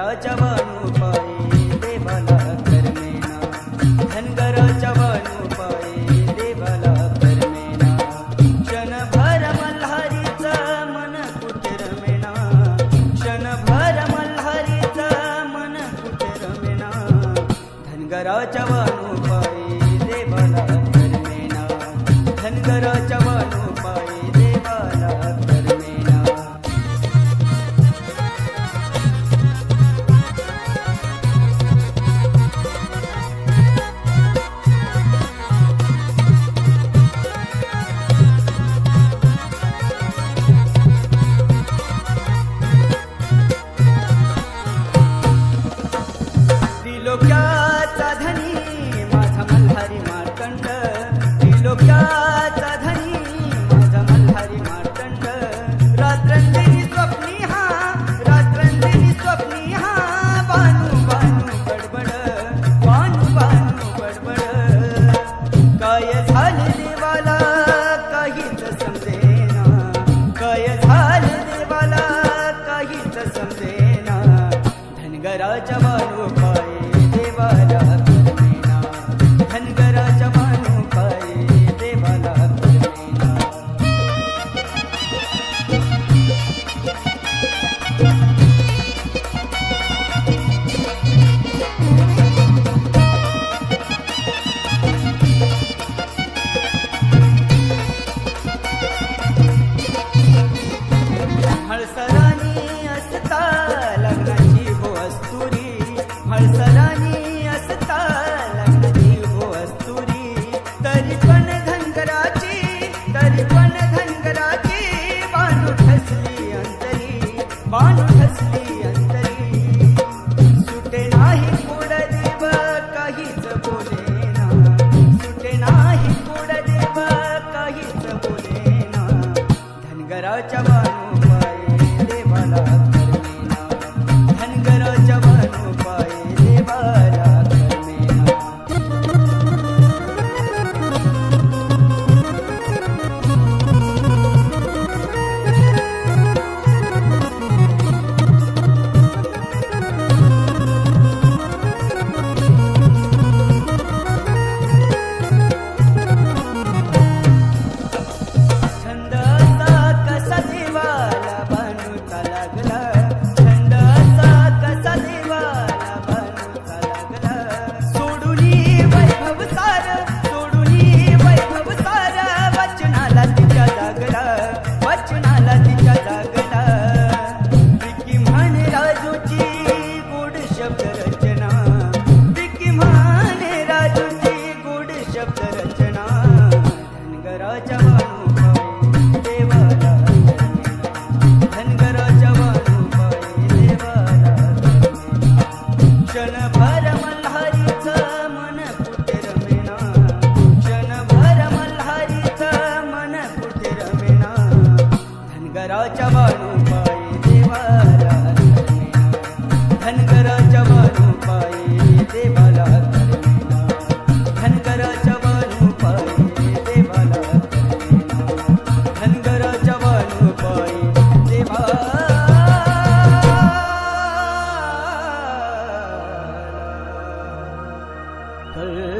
धनगराच्या वाणूपायी देवाला करमेना, धनगराच्या वाणूपायी देवाला करमेना. क्षणभर मल्हारीचा मन कुठे रमेना, क्षणभर मल्हारीचा मन कुठे रमेना. धनगराच्या वाणूपायी देवाला करमेना, धनगराच्या वाणूपायी देवाला करमेना. त्रिलोक्याचा धनी माझा मल्हारी मार्तंड, त्रिलोक्याचा धनी माझा मल्हारी मार्तंड. रात्रंदिनी स्वप्नी हा, रात्रंदिनी स्वप्नी हा, बानू बानू बडबड, बानू बानू बडबड. काय झाले देवाला काहीच समजेना, काय झाले देवाला काहीच समजेना. धनगराच्या वाणूपायी देवाला करमेना, धनगराच्या वाणूपायी देवाला करमेना. हळसरानी असता लग्नाची हो अस्तुरी, हळसरानी असता लग्नाची हो अस्तुरी. तरी पण धनगराची, तरी पण धनगराची बाणू ठसली अंतरी, बाणू ठसली अंतरी. सुटे नाही कोड देव काहीच बोलेना, सुटे नाही कोड देव काहीच बोलेना. धनगराच्या वाणूपायी देवाला करमेना, धनगराच्या वाणूपायी देवाला करमेना. छंद असा कसा देवाला बाणूचा लागला, छंद असा कसा देवाला बाणूचा लागला. सोडूनी वैभव सार, सोडूनी वैभव सार, वचनाला तिच्या जागला, वचनाला तिच्या जागला. विकी म्हणे राजूची गोड शब्द रचना, विकी म्हणे राजूची गोड शब्द रचना. धनगराच्या वाणूपायी देवाला करमेना, धनगराच्या वाणूपायी देवाला करमेना. क्षणभर मल्हारीचं मन कुठे रमेना, क्षणभर मल्हारीचं मन कुठे रमेना. धनगराच्या वाणूपायी देवाला करमेना, धनगराच्या वाणूपायी देवाला करमेना, धनगराच्या वाणूपायी देवाला करमेना, धनगराच्या वाणूपायी देवाला करमेना.